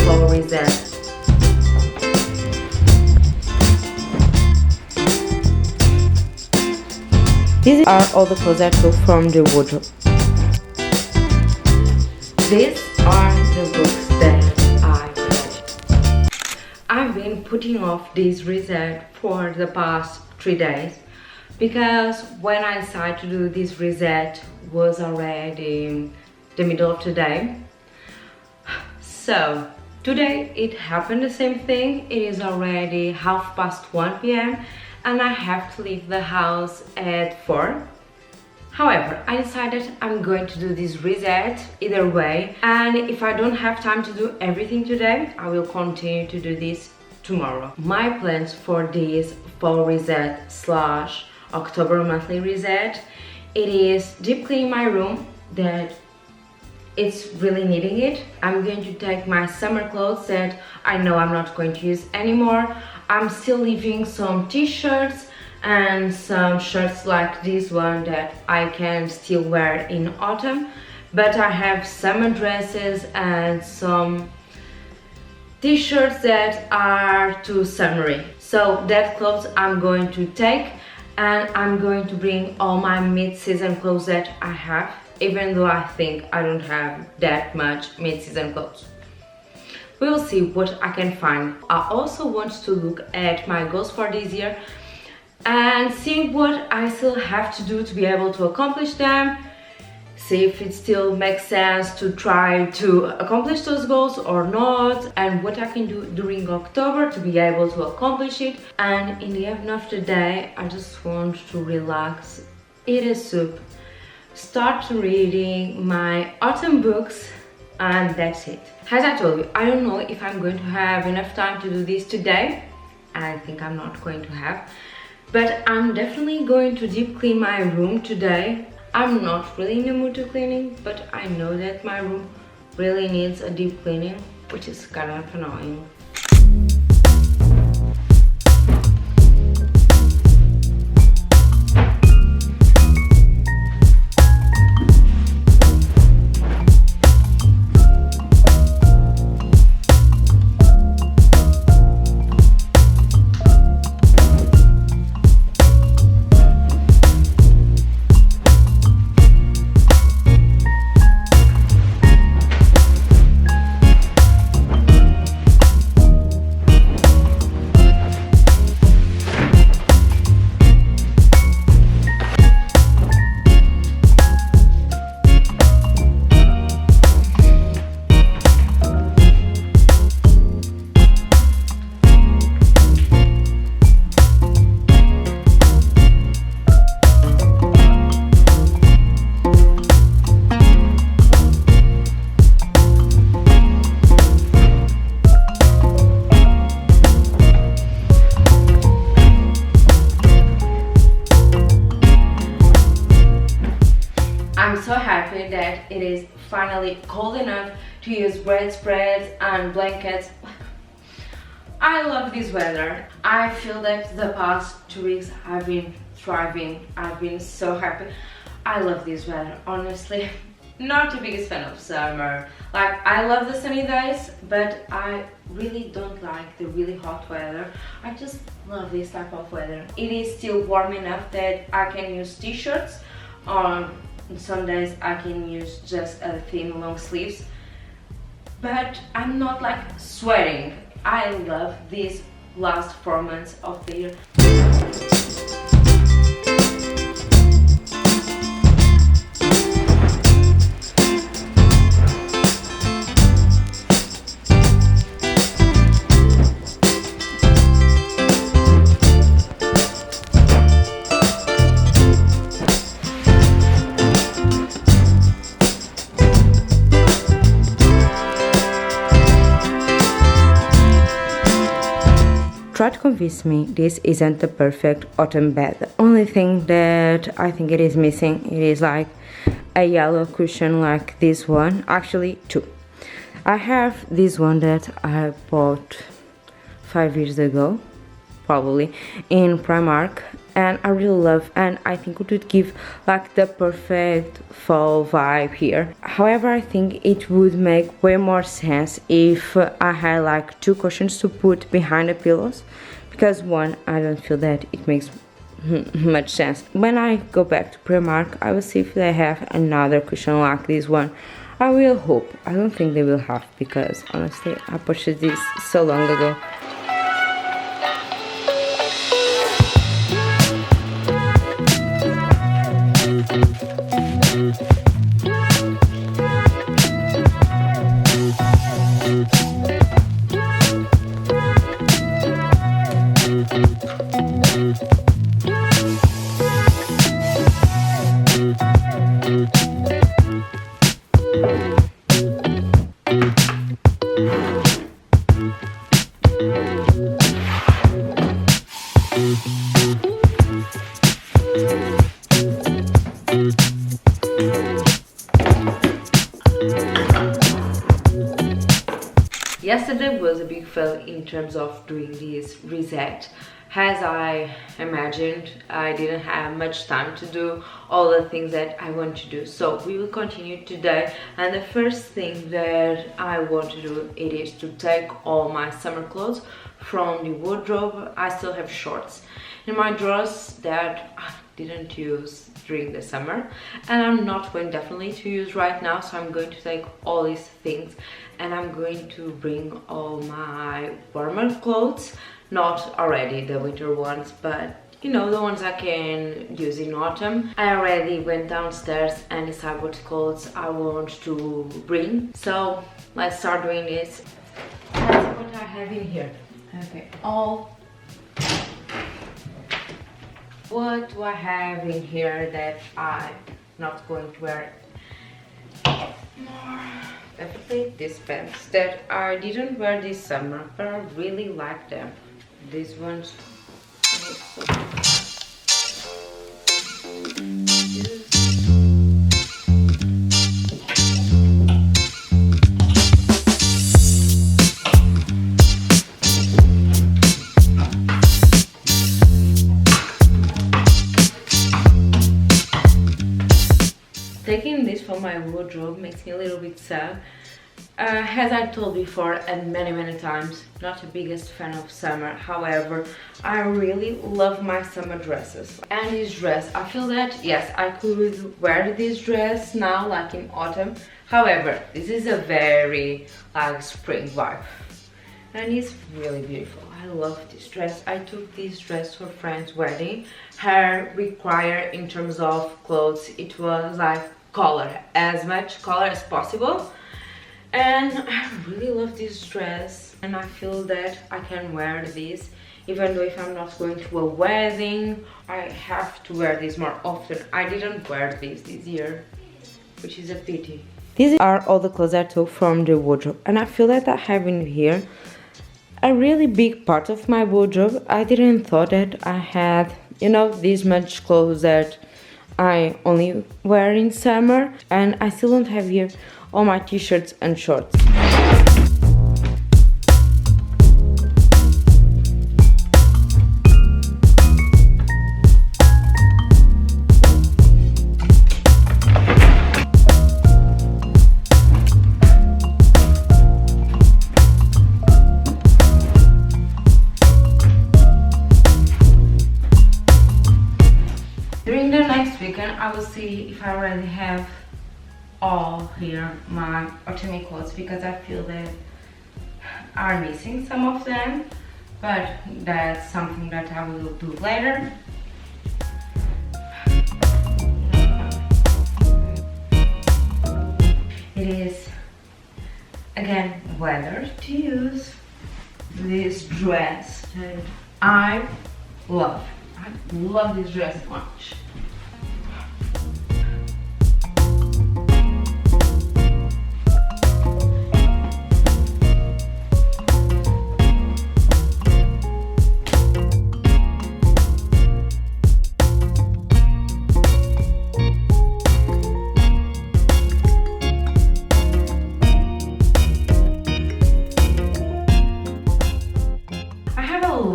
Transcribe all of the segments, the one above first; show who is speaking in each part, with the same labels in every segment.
Speaker 1: fall reset. These are all the clothes I took from the wardrobe. These are the books that I read. I've been putting off this reset for the past 3 days because when I decided to do this reset was already the middle of the day. So today it happened the same thing. It is already 1:30 p.m. and I have to leave the house at 4. However, I decided I'm going to do this reset either way, and if I don't have time to do everything today, I will continue to do this tomorrow. My plans for this fall reset slash October monthly reset, it is deep clean my room that it's really needing it. I'm going to take my summer clothes that I know I'm not going to use anymore. I'm still leaving some t-shirts and some shirts like this one that I can still wear in autumn, but I have summer dresses and some t-shirts that are too summery. So that clothes I'm going to take, and I'm going to bring all my mid-season clothes that I have, even though I think I don't have that much mid-season clothes. We will see what I can find. I also want to look at my goals for this year and see what I still have to do to be able to accomplish them, see if it still makes sense to try to accomplish those goals or not, and what I can do during October to be able to accomplish it. And in the end of the day, I just want to relax, eat a soup, start reading my autumn books, and that's it. As I told you, I don't know if I'm going to have enough time to do this today. I think I'm not going to have, but I'm definitely going to deep clean my room today. I'm not really in the mood to cleaning, but I know that my room really needs a deep cleaning, which is kind of annoying. I'm so happy that it is finally cold enough to use bedspreads and blankets. I love this weather. I feel that the past 2 weeks I've been thriving. I've been so happy. I love this weather, honestly. Not the biggest fan of summer. Like, I love the sunny days, but I really don't like the really hot weather. I just love this type of weather. It is still warm enough that I can use t-shirts. Some days I can use just a thin long sleeves, but I'm not like sweating. I love these last 4 months of the year. Try to convince me this isn't the perfect autumn bed. The only thing that I think it is missing, it is like a yellow cushion like this one. Actually, 2. I have this one that I bought 5 years ago, probably, in Primark, and I really love, and I think it would give like the perfect fall vibe here. However, I think it would make way more sense if I had like two cushions to put behind the pillows, because one, I don't feel that it makes much sense. When I go back to Primark, I will see if they have another cushion like this one. I will hope. I don't think they will have, because honestly I purchased this so long ago. Yesterday was a big fail in terms of doing this reset. As I imagined, I didn't have much time to do all the things that I want to do. So we will continue today, and the first thing that I want to do, it is to take all my summer clothes from the wardrobe. I still have shorts in my drawers that I didn't use during the summer, and I'm not going definitely to use right now. So I'm going to take all these things, and I'm going to bring all my warmer clothes, not already the winter ones, but you know, the ones I can use in autumn. I already went downstairs and decided what clothes I want to bring, so let's start doing this. That's what I have in here. Okay, what do I have in here that I'm not going to wear more? Definitely these pants that I didn't wear this summer, but I really like them. These ones. Taking this from my wardrobe makes me a little bit sad. As I told before and many times, not the biggest fan of summer. However, I really love my summer dresses. And this dress, I feel that yes, I could wear this dress now, like in autumn. However, this is a very like spring vibe, and it's really beautiful. I love this dress. I took this dress for a friend's wedding. Her require in terms of clothes, it was like color, as much color as possible. And I really love this dress, and I feel that I can wear this even though if I'm not going to a wedding. I have to wear this more often. I didn't wear this year, which is a pity. These are all the clothes I took from the wardrobe, and I feel that I have in here a really big part of my wardrobe. I didn't thought that I had, you know, this much clothes that I only wear in summer, and I still don't have here all my t-shirts and shorts. During the next weekend, I will see if I already have all here my autumn clothes, because I feel that I'm missing some of them, but that's something that I will do later. It is again weather to use this dress that I love. I love this dress much.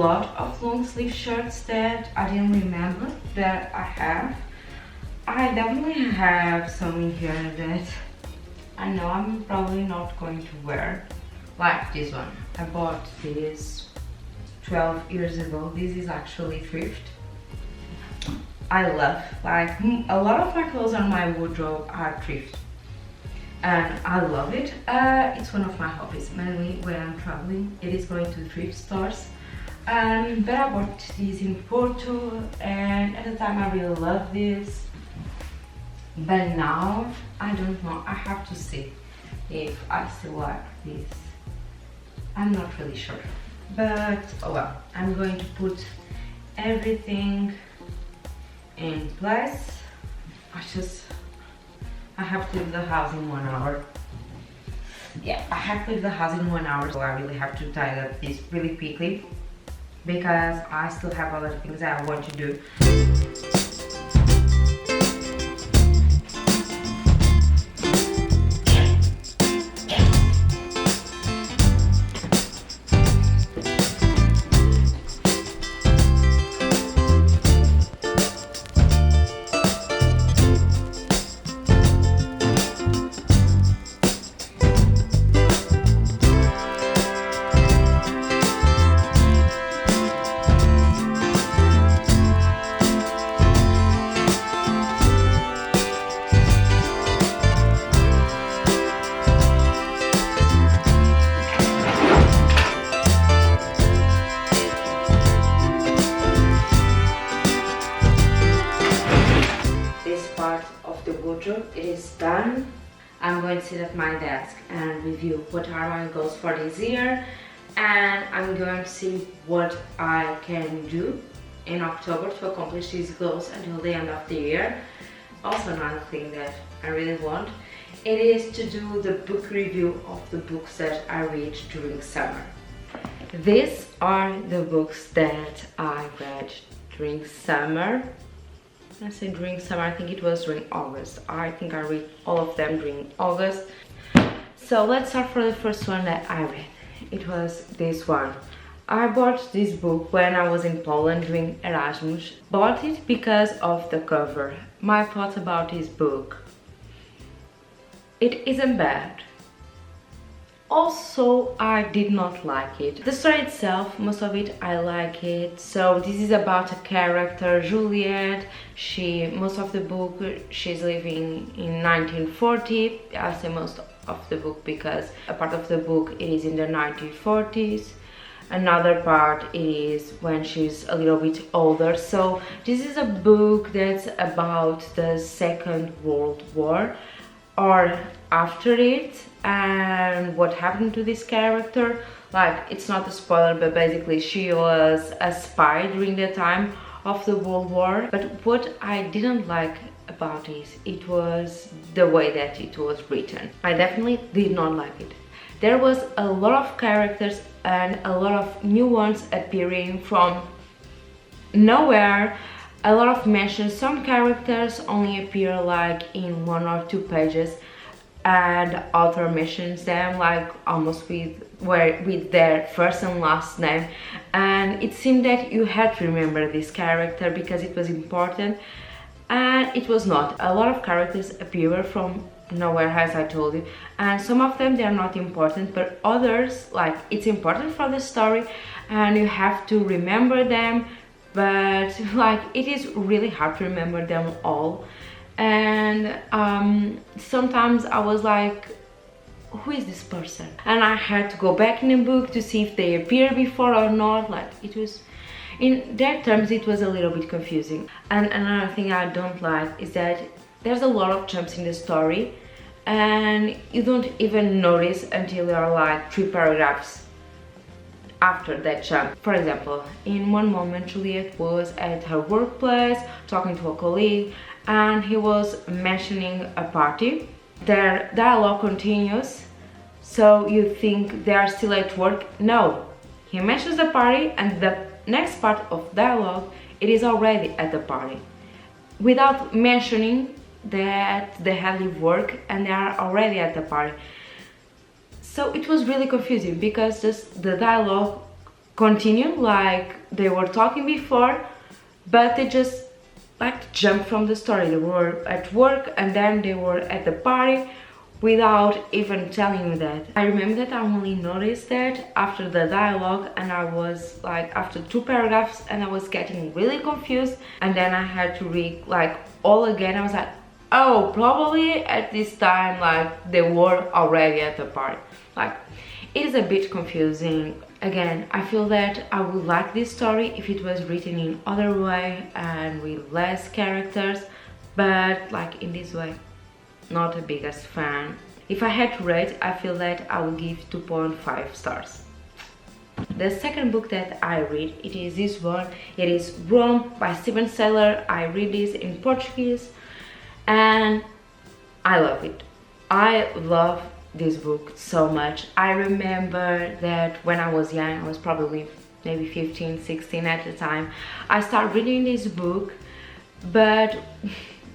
Speaker 1: lot of long sleeve shirts that I didn't remember that I have. I definitely have some in here that I know I'm probably not going to wear, like this one. I bought this 12 years ago. This is actually thrift. I love, like, a lot of my clothes on my wardrobe are thrift, and I love it. It's one of my hobbies, mainly when I'm traveling. It is going to thrift stores. But I bought these in Porto, and at the time I really loved this. But now, I don't know, I have to see if I still like this. I'm not really sure. But, oh well, I'm going to put everything in place. I have to leave the house in 1 hour. Yeah, I have to leave the house in 1 hour, so I really have to tie up this really quickly because I still have other things that I want to do. It is done. I'm going to sit at my desk and review what are my goals for this year, and I'm going to see what I can do in October to accomplish these goals until the end of the year. Also, another thing that I really want, it is to do the book review of the books that I read during summer. These are the books that I read during summer. I say during summer, I think it was during August. I think I read all of them during August. So let's start for the first one that I read. It was this one. I bought this book when I was in Poland doing Erasmus. Bought it because of the cover. My thoughts about this book. It isn't bad. Also, I did not like it. The story itself, most of it, I like it. So this is about a character, Juliet. Most of the book, she's living in 1940. I say most of the book because a part of the book it is in the 1940s. Another part is when she's a little bit older. So this is a book that's about the Second World War or after it, and what happened to this character. Like, it's not a spoiler, but basically she was a spy during the time of the World War. But what I didn't like about it was the way that it was written. I definitely did not like it. There was a lot of characters and a lot of new ones appearing from nowhere. A lot of mentions. Some characters only appear like in 1 or 2 pages, and the author mentions them like almost with their first and last name, and it seemed that you had to remember this character because it was important, and it was not. A lot of characters appear from nowhere, as I told you, and some of them they are not important, but others, like, it's important for the story and you have to remember them, but like it is really hard to remember them all. And sometimes I was like, who is this person? And I had to go back in the book to see if they appeared before or not. Like, it was, in that terms, it was a little bit confusing. And another thing I don't like is that there's a lot of jumps in the story and you don't even notice until there are like 3 paragraphs after that jump. For example, in one moment Juliet was at her workplace talking to a colleague and he was mentioning a party. Their dialogue continues, so you think they are still at work. No, he mentions the party and the next part of dialogue it is already at the party without mentioning that they have leave work and they are already at the party. So it was really confusing because just the dialogue continue like they were talking before, but they just like jumped from the story. They were at work and then they were at the party without even telling me that. I remember that I only noticed that after the dialogue, and I was like after 2 paragraphs, and I was getting really confused, and then I had to read like all again. I was like, oh, probably at this time like they were already at the party. Like, it is a bit confusing. Again, I feel that I would like this story if it was written in other way and with less characters, but like in this way, not the biggest fan. If I had to rate, I feel that I would give 2.5 stars. The second book that I read, it is this one. It is Rome by Steven Saylor. I read this in Portuguese and I love it. I love this book so much. I remember that when I was young, I was probably maybe 15, 16 at the time, I started reading this book, but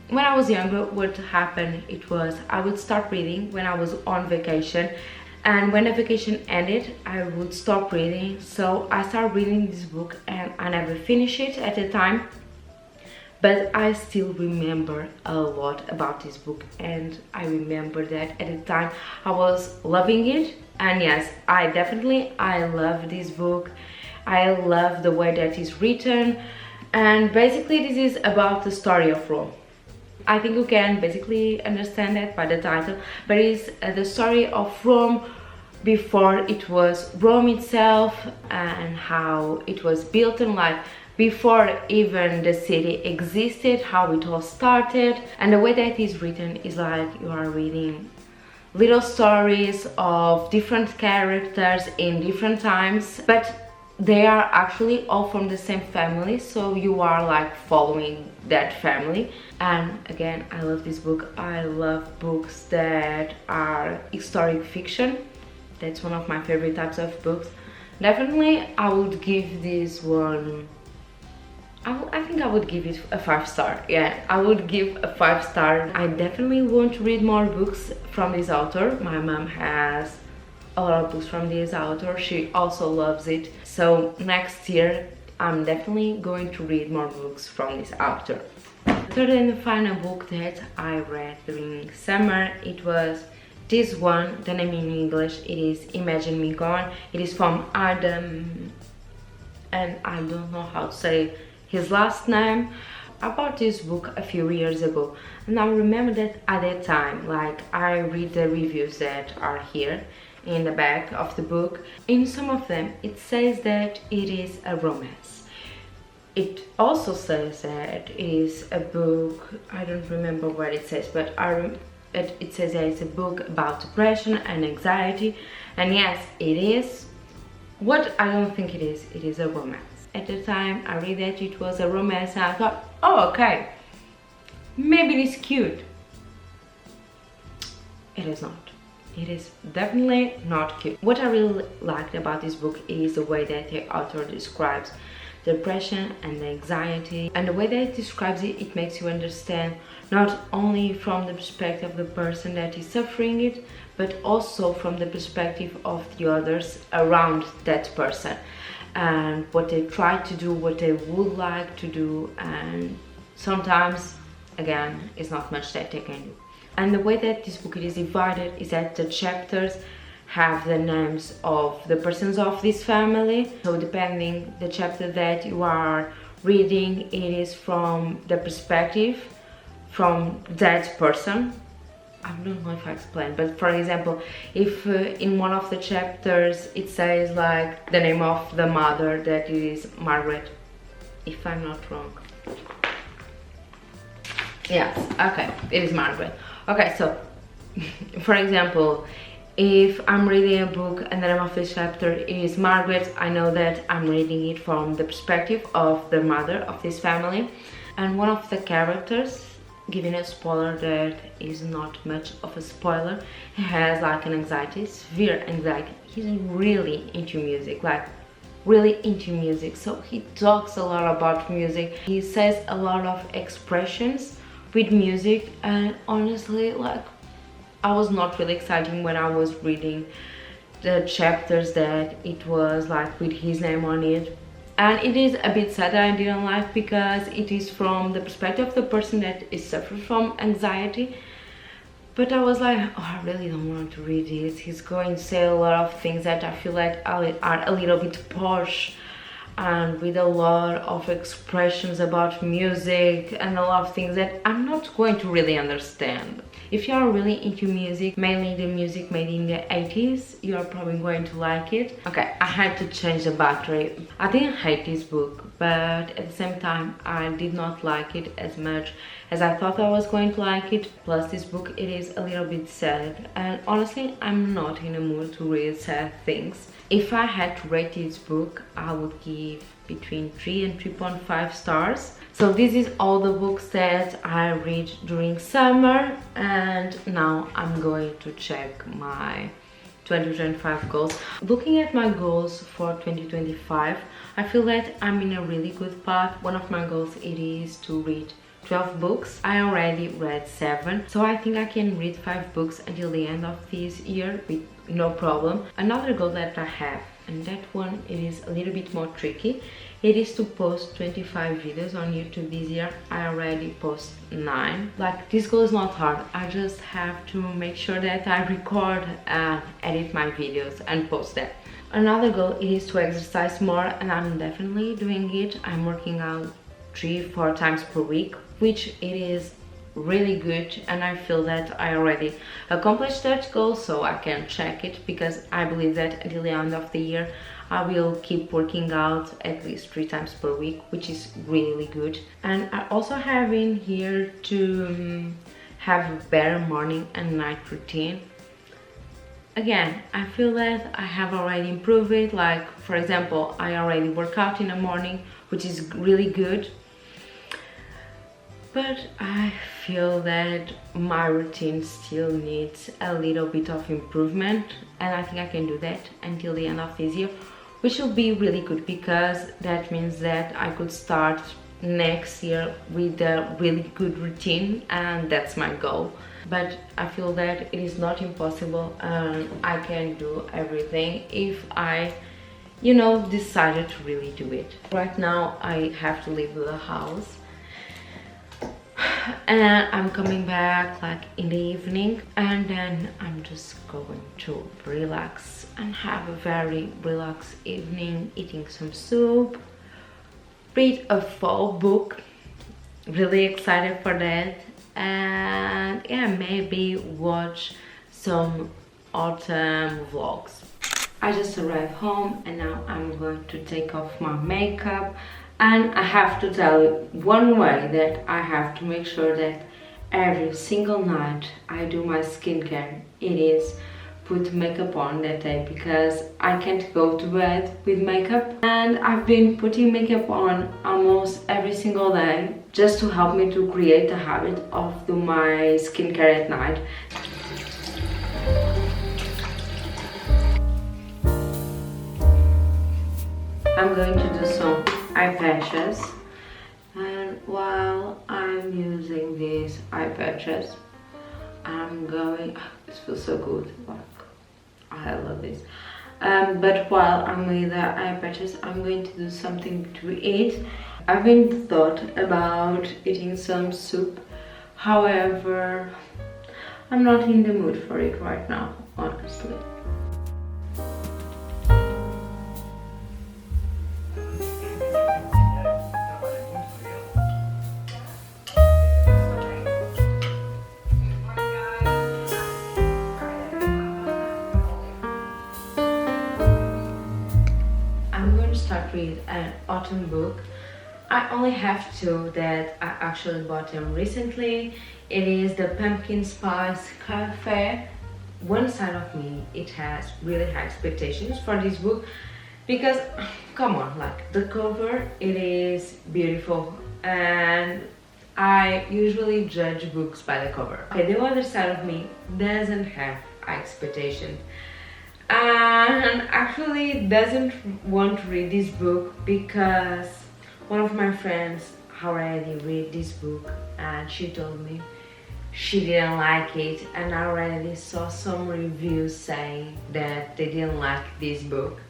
Speaker 1: when I was younger, what happened, it was I would start reading when I was on vacation, and when the vacation ended, I would stop reading. So I started reading this book and I never finished it at the time, but I still remember a lot about this book, and I remember that at the time I was loving it. And yes, I love this book. I love the way that it's written, and basically this is about the story of Rome. I think you can basically understand that by the title, but it's the story of Rome before it was Rome itself, and how it was built, and like before even the city existed, how it all started. And the way that it's written is like you are reading little stories of different characters in different times, but they are actually all from the same family, so you are like following that family. And again, I love this book. I love books that are historic fiction. That's one of my favorite types of books. Definitely I would give this one, I think I would give it a 5-star. Yeah, I would give a 5-star. I definitely want to read more books from this author. My mom has a lot of books from this author. She also loves it. So next year I'm definitely going to read more books from this author. The third and the final book that I read during summer, it was this one. The name in English, it is Imagine Me Gone. It is from Adam, and I don't know how to say his last name. I bought this book a few years ago, and I remember that at that time, like, I read the reviews that are here in the back of the book. In some of them it says that it is a romance. It also says that it is a book, I don't remember what it says, but it says that it's a book about depression and anxiety, and yes, it is. What I don't think it is a romance. At the time I read that it was a romance, and I thought, oh, okay, maybe it is cute. It is not. It is definitely not cute. What I really liked about this book is the way that the author describes depression and anxiety, and the way that it describes it, it makes you understand not only from the perspective of the person that is suffering it, but also from the perspective of the others around that person, and what they try to do, what they would like to do, and sometimes, again, it's not much that they can do. And the way that this book is divided is that the chapters have the names of the persons of this family. So depending the chapter that you are reading, it is from the perspective from that person. I don't know if I explained, but for example, if in one of the chapters it says like the name of the mother, that it is Margaret, if I'm not wrong. Yes, okay, it is Margaret. Okay, so for example, if I'm reading a book and the name of the chapter is Margaret, I know that I'm reading it from the perspective of the mother of this family. And one of the characters, giving a spoiler that is not much of a spoiler, he has like an anxiety, severe anxiety. He's really into music, like really into music. So he talks a lot about music. He says a lot of expressions with music, and honestly, like, I was not really excited when I was reading the chapters that it was like with his name on it. And it is a bit sad that I didn't like, because it is from the perspective of the person that is suffering from anxiety. But I was like, oh, I really don't want to read this. He's going to say a lot of things that I feel like are a little bit posh, and with a lot of expressions about music and a lot of things that I'm not going to really understand. If you are really into music, mainly the music made in the 80s, you are probably going to like it. Okay, I had to change the battery. I didn't hate this book, but at the same time I did not like it as much as I thought I was going to like it. Plus, this book, it is a little bit sad, and honestly I'm not in the mood to read sad things. If I had to rate this book, I would give between 3 and 3.5 stars. So this is all the books that I read during summer, and now I'm going to check my 2025 goals. Looking at my goals for 2025, I feel that I'm in a really good path. One of my goals, it is to read 12 books. I already read 7, so I think I can read 5 books until the end of this year with no problem. Another goal that I have, and that one, it is a little bit more tricky, it is to post 25 videos on YouTube this year. I already post 9. Like, this goal is not hard, I just have to make sure that I record and edit my videos and post them. Another goal, it is to exercise more, and I'm definitely doing it. I'm working out 3-4 times per week, which it is really good, and I feel that I already accomplished that goal, so I can check it, because I believe that until the end of the year I will keep working out at least 3 times per week, which is really good. And I also have in here to have a better morning and night routine. Again, I feel that I have already improved it. Like, for example, I already work out in the morning, which is really good. But I feel that my routine still needs a little bit of improvement, and I think I can do that until the end of this year, which will be really good, because that means that I could start next year with a really good routine, and that's my goal. But I feel that it is not impossible, and I can do everything if I, decided to really do it. Right now I have to leave the house, and I'm coming back like in the evening, and then I'm just going to relax and have a very relaxed evening, eating some soup, read a fall book, really excited for that, and yeah, maybe watch some autumn vlogs. I just arrived home, and now I'm going to take off my makeup. And I have to tell you, one way that I have to make sure that every single night I do my skincare, it is put makeup on that day, because I can't go to bed with makeup. And I've been putting makeup on almost every single day, just to help me to create the habit of doing my skincare at night. I'm going to do some eye patches, and while I'm using these eye patches, I'm going, this feels so good, like I love this. But while I'm with the eye patches, I'm going to do something to eat. I've been thought about eating some soup, however I'm not in the mood for it right now, honestly. Start with an autumn book. I only have 2 that I actually bought them recently. It is the Pumpkin Spice Cafe. One side of me, it has really high expectations for this book, because come on, like, the cover, it is beautiful, and I usually judge books by the cover. Okay, the other side of me doesn't have high expectations, and actually doesn't want to read this book, because one of my friends already read this book, and she told me she didn't like it, and I already saw some reviews saying that they didn't like this book.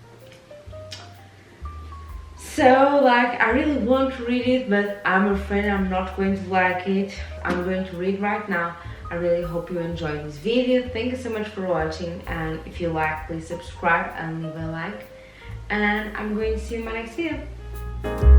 Speaker 1: So like, I really want to read it, but I'm afraid I'm not going to like it. I'm going to read right now. I really hope you enjoyed this video. Thank you so much for watching, and if you like, please subscribe and leave a like, and I'm going to see you in my next video.